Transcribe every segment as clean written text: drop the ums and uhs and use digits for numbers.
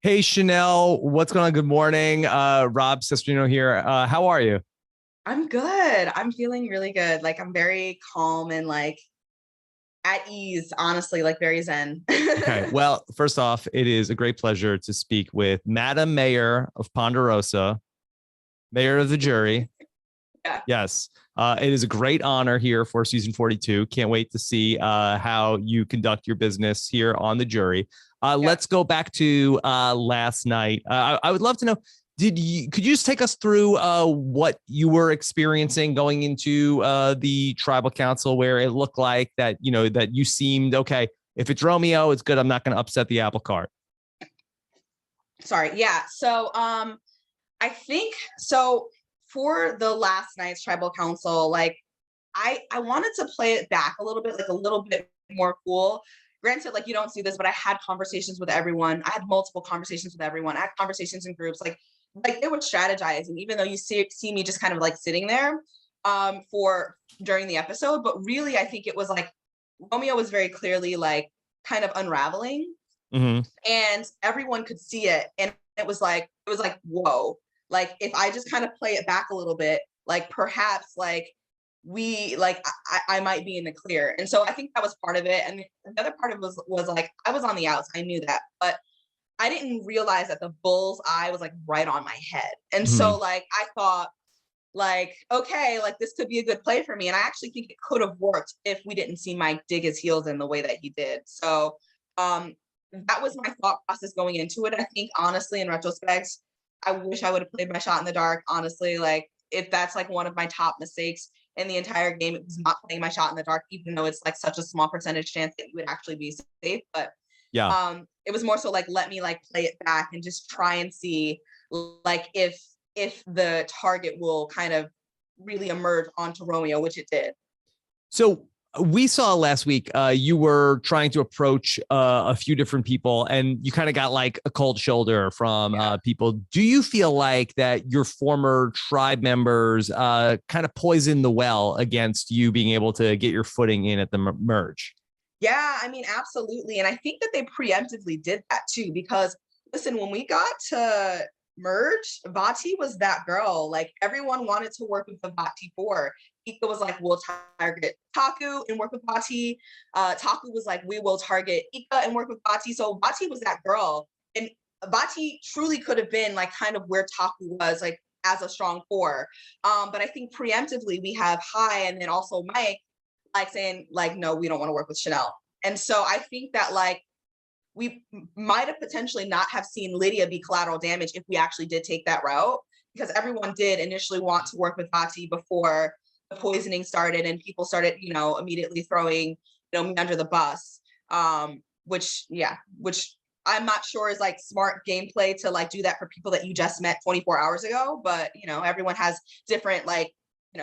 Hey, Chanelle, what's going on? Good morning. Rob Cesternino here. How are you? I'm good. I'm feeling really good. Like I'm very calm and like at ease, honestly, like very zen. Okay. Well, first off, it is a great pleasure to speak with Madam Mayor of Ponderosa, Mayor of the Jury. Yeah. Yes. It is a great honor here for season 42. Can't wait to see how you conduct your business here on the jury. Yeah. Let's go back to last night. I would love to know, could you just take us through what you were experiencing going into the tribal council where it looked like that, that you seemed okay. If it's Romeo, it's good. I'm not going to upset the apple cart. Sorry. Yeah. I think so for the last night's tribal council, like I wanted to play it back a little bit, like a little bit more cool. Granted, like you don't see this, but I had conversations with everyone. I had multiple conversations with everyone. I had conversations in groups, like they were strategizing, even though you see me just kind of like sitting there for during the episode. But really, I think it was like Romeo was very clearly like kind of unraveling Mm-hmm. and everyone could see it. And it was like, whoa, like if I just kind of play it back a little bit, like perhaps like we like I might be in the clear. And so I think that was part of it. And the other part of it was like I was on the outs. I knew that, but I didn't realize that the bull's eye was like right on my head. And Mm-hmm. so like I thought like, okay, like this could be a good play for me. And I actually think it could have worked if we didn't see Mike dig his heels in the way that he did. So um that was my thought process going into it. I think honestly, in retrospect, I wish I would have played my shot in the dark. Honestly, like if that's like one of my top mistakes in the entire game, it was not playing my shot in the dark, even though it's like such a small percentage chance that you would actually be safe. But Yeah. it was more so like let me like play it back and just try and see like if the target will kind of really emerge onto Romeo, which it did. So we saw last week you were trying to approach a few different people and you kind of got like a cold shoulder from Yeah. people. Do you feel like that your former tribe members kind of poisoned the well against you being able to get your footing in at the merge? Yeah, I mean, absolutely. And I think that they preemptively did that too, because listen, when we got to merge, Vati was that girl. Like everyone wanted to work with the Vati four. Ika was like, we'll target Taku and work with Vati. Taku was like, we will target Ika and work with Vati. So Vati was that girl. And Vati truly could have been like kind of where Taku was, like as a strong four. But I think preemptively we have Hai and then also Mike like saying like, no, we don't want to work with Chanelle. And so I think that like we might have potentially not have seen Lydia be collateral damage if we actually did take that route, because everyone did initially want to work with Vati before the poisoning started and people started, immediately throwing, me under the bus. Which I'm not sure is like smart gameplay to like do that for people that you just met 24 hours ago, but everyone has different like,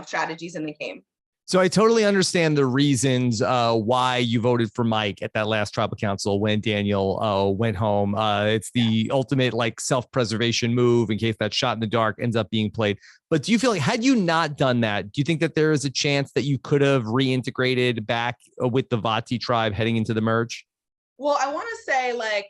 strategies in the game. So I totally understand the reasons why you voted for Mike at that last tribal council when Daniel went home. It's the ultimate like self-preservation move in case that shot in the dark ends up being played. But do you feel like had you not done that, do you think that there is a chance that you could have reintegrated back with the Vati tribe heading into the merge? Well, I want to say like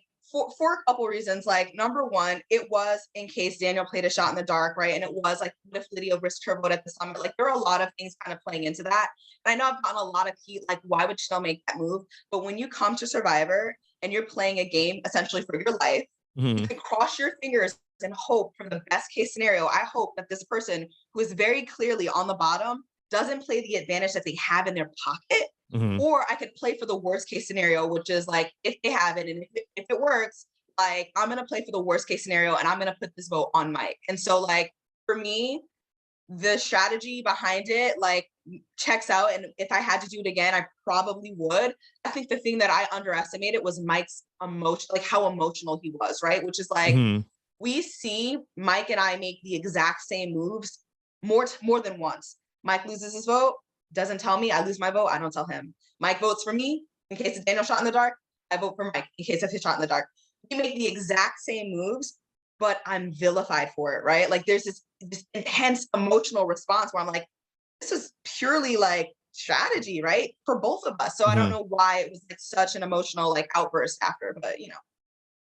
for a couple reasons. Like number one, it was in case Daniel played a shot in the dark, right? And it was like what if Lydia risked her vote at the summit? Like there are a lot of things kind of playing into that. And I know I've gotten a lot of heat, like why would Chanel make that move? But when you come to Survivor and you're playing a game essentially for your life, you Mm-hmm. can cross your fingers and hope for the best case scenario. I hope that this person who is very clearly on the bottom doesn't play the advantage that they have in their pocket. Mm-hmm. Or I could play for the worst case scenario, which is like if they have it and if it works, like I'm gonna play for the worst case scenario and I'm gonna put this vote on Mike. And so like for me, the strategy behind it like checks out. And if I had to do it again, I probably would. I think the thing that I underestimated was Mike's emotion, like how emotional he was, right? Which is like Mm-hmm. we see Mike and I make the exact same moves more than once. Mike loses his vote, doesn't tell me. I lose my vote. I don't tell him. Mike votes for me in case it's Daniel shot in the dark. I vote for Mike in case of his shot in the dark. We make the exact same moves, but I'm vilified for it, right? Like there's this intense emotional response where I'm like, this is purely like strategy, right? For both of us. So I don't Mm-hmm. know why it was like such an emotional like outburst after, but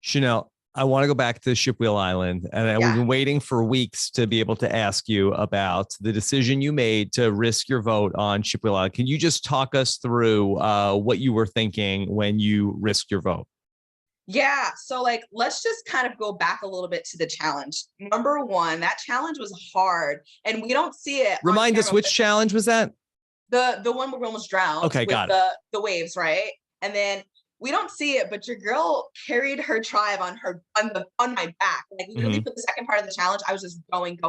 Chanel, I want to go back to Shipwheel Island, and we've been waiting for weeks to be able to ask you about the decision you made to risk your vote on Shipwheel Island. Can you just talk us through what you were thinking when you risked your vote? Yeah, so like let's just kind of go back a little bit to the challenge. Number one, that challenge was hard, and we don't see it. Remind us, which challenge was that? The one where we almost drowned. Okay, with got it. The waves, right? And then we don't see it, but your girl carried her tribe on my back. Like literally for the second part of the challenge, I was just going,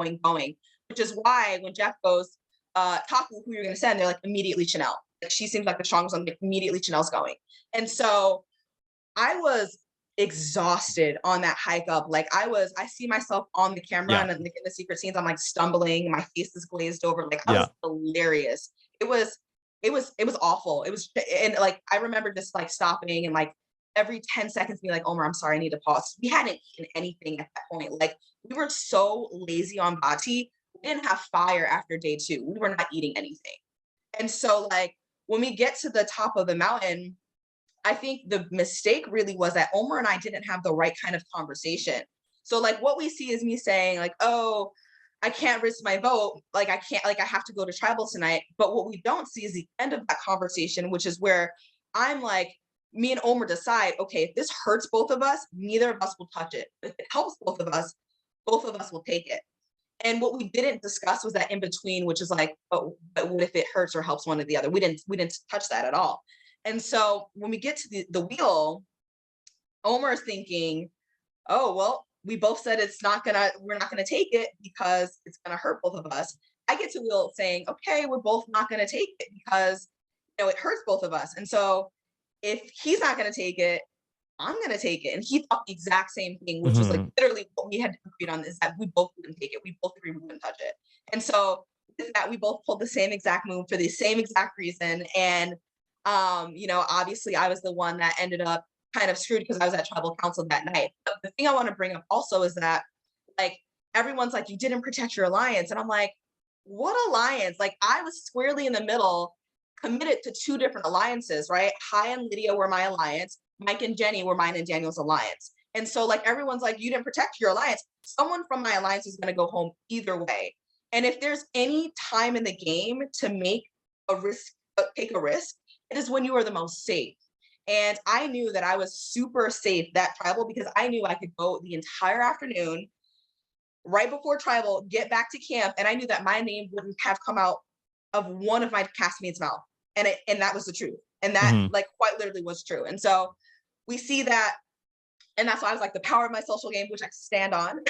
which is why when Jeff goes, talk to who you're gonna send, they're like immediately Chanelle. Like she seems like the strongest one, like immediately Chanelle's going. And so I was exhausted on that hike up. Like I see myself on the camera and like in the secret scenes, I'm like stumbling, my face is glazed over. Like I was hilarious. It was awful. It was, and like I remember just like stopping and like every 10 seconds being like, Omar, I'm sorry, I need to pause. We hadn't eaten anything at that point. Like we were so lazy on Vati. We didn't have fire after day 2. We were not eating anything. And so like when we get to the top of the mountain, I think the mistake really was that Omar and I didn't have the right kind of conversation. So like what we see is me saying like, oh, I can't risk my vote. Like I can't, like I have to go to tribal tonight. But what we don't see is the end of that conversation, which is where I'm like, me and Omar decide, okay, if this hurts both of us, neither of us will touch it. If it helps both of us will take it. And what we didn't discuss was that in between, which is like, oh, but what if it hurts or helps one or the other? We didn't touch that at all. And so when we get to the wheel, Omar is thinking, oh, well, we both said we're not gonna take it because it's gonna hurt both of us. I get to wheel saying, okay, we're both not gonna take it because it hurts both of us. And so if he's not gonna take it, I'm gonna take it. And he thought the exact same thing, which was like literally what we had agreed on, is that we both wouldn't take it. We both agreed we wouldn't touch it. And so with that, we both pulled the same exact move for the same exact reason. And obviously I was the one that ended up kind of screwed because I was at tribal council that night. But the thing I want to bring up also is that like everyone's like, you didn't protect your alliance. And I'm like, what alliance? Like I was squarely in the middle, committed to 2 different alliances, right? Hai and Lydia were my alliance. Mike and Jenny were mine and Daniel's alliance. And so like everyone's like, you didn't protect your alliance. Someone from my alliance is going to go home either way. And if there's any time in the game to take a risk, it is when you are the most safe. And I knew that I was super safe that tribal because I knew I could go the entire afternoon right before tribal, get back to camp. And I knew that my name wouldn't have come out of one of my castmates' mouth. And that was the truth. And that like quite literally was true. And so we see that. And that's why I was like the power of my social game, which I stand on.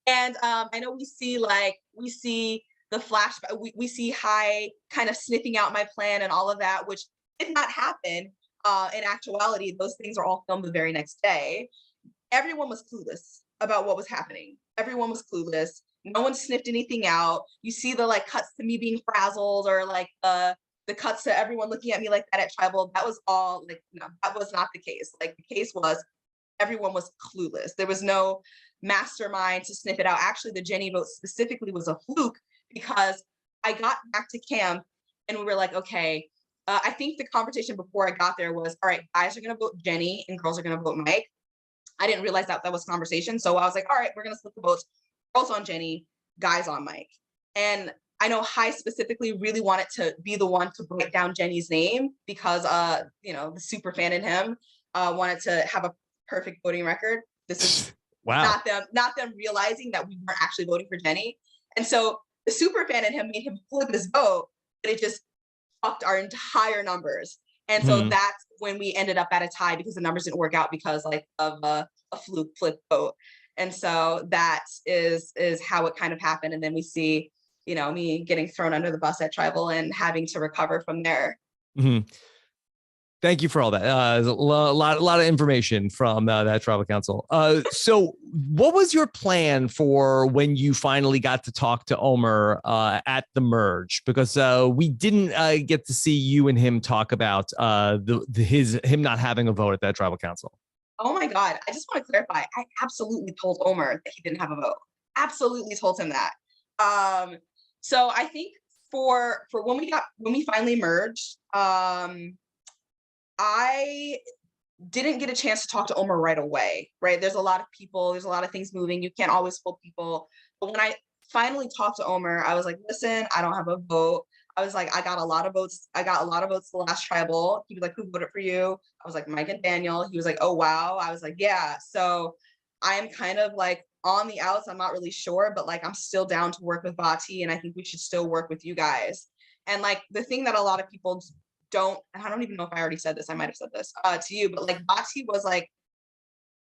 And I know we see the flashback. We see Hai kind of sniffing out my plan and all of that, which did not happen. In actuality, those things are all filmed the very next day. Everyone was clueless about what was happening. Everyone was clueless. No one sniffed anything out. You see the like cuts to me being frazzled or like the cuts to everyone looking at me like that at tribal. That was all like, no, that was not the case. Like the case was everyone was clueless. There was no mastermind to sniff it out. Actually, the Jenny vote specifically was a fluke because I got back to camp and we were like, okay, I think the conversation before I got there was, all right, guys are going to vote Jenny and girls are going to vote Mike. I didn't realize that was conversation. So I was like, all right, we're going to split the votes. Girls on Jenny, guys on Mike. And I know Hai specifically really wanted to be the one to break down Jenny's name because, the super fan in him wanted to have a perfect voting record. This is wow. not them realizing that we weren't actually voting for Jenny. And so the super fan in him made him flip his vote, but it just fucked our entire numbers. And so that's when we ended up at a tie because the numbers didn't work out because like of a fluke flip vote. And so that is how it kind of happened. And then we see, me getting thrown under the bus at tribal and having to recover from there. Thank you for all that. A lot of information from that tribal council. So what was your plan for when you finally got to talk to Omar at the merge? Because we didn't get to see you and him talk about him not having a vote at that tribal council. Oh my God. I just want to clarify. I absolutely told Omar that he didn't have a vote. Absolutely told him that. So I think for when we finally merged, I didn't get a chance to talk to Omer right away, right? There's a lot of people, there's a lot of things moving. You can't always pull people. But when I finally talked to Omer, I was like, listen, I don't have a vote. I was like, I got a lot of votes. I got a lot of votes the last tribal. He was like, who voted for you? I was like, Mike and Daniel. He was like, oh, wow. I was like, yeah. So I am kind of like on the outs. I'm not really sure, but like, I'm still down to work with Vati, and I think we should still work with you guys. And like the thing that a lot of people don't, I don't even know if I already said this, I might have said this to you, but like Vati was like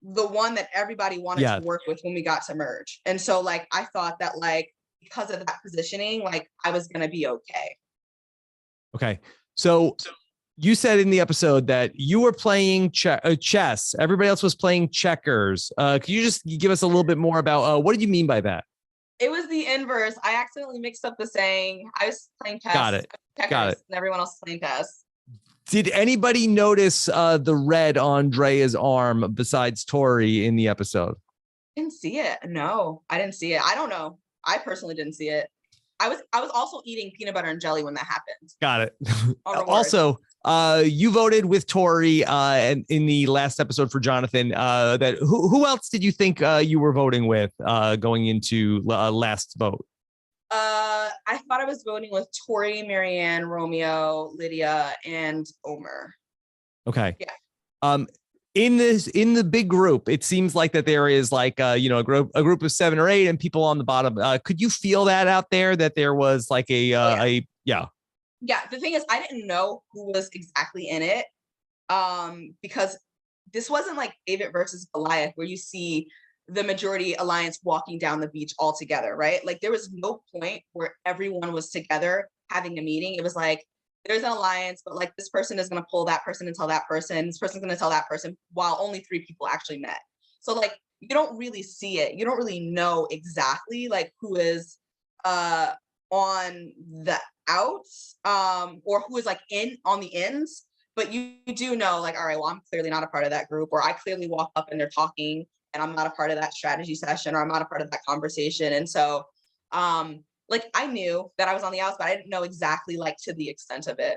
the one that everybody wanted to work with when we got to merge. And so like I thought that like because of that positioning, like I was gonna be okay. Okay. So you said in the episode that you were playing chess. Everybody else was playing checkers. Could you just give us a little bit more about what did you mean by that? It was the inverse. I accidentally mixed up the saying. I was playing chess. Got it. Checkers, Got it. and everyone else was playing chess. Did anybody notice the red on Drea's arm besides Tori in the episode? Didn't see it. No, I didn't see it. I don't know. I personally didn't see it. I was also eating peanut butter and jelly when that happened. Got it. Also, you voted with Tori in the last episode for Jonathan. That who else did you think you were voting with going into last vote? I thought I was voting with Tori, Marianne, Romeo, Lydia, and Omer. Okay. Yeah. In the big group, it seems like that there is like a group of 7 or 8 and people on the bottom. Could you feel that out there, that there was like yeah. The thing is, I didn't know who was exactly in it, because this wasn't like David versus Goliath where you see the majority alliance walking down the beach all together, right? Like there was no point where everyone was together having a meeting. It was like, there's an alliance, but like this person is going to pull that person and tell that person, this person's going to tell that person, while only 3 people actually met. So like, you don't really see it. You don't really know exactly like who is on the outs or who is like in on the ends, but you do know like, all right, well, I'm clearly not a part of that group, or I clearly walk up and they're talking and I'm not a part of that strategy session, or I'm not a part of that conversation. And so like I knew that I was on the outs, but I didn't know exactly like to the extent of it.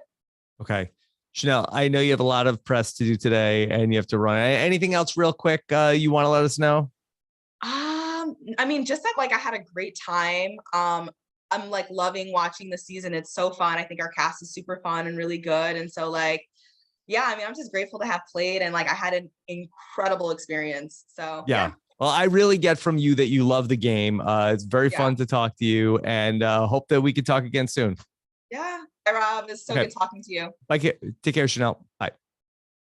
Okay. Chanelle, I know you have a lot of press to do today and you have to run. Anything else real quick you want to let us know? I mean, just that like I had a great time. I'm like loving watching the season. It's so fun. I think our cast is super fun and really good. And so like, yeah, I mean, I'm just grateful to have played, and like I had an incredible experience. So yeah. Well, I really get from you that you love the game. It's very fun to talk to you, and hope that we can talk again soon. Yeah, Rob, it's so good talking to you. Take care, Chanelle. Bye.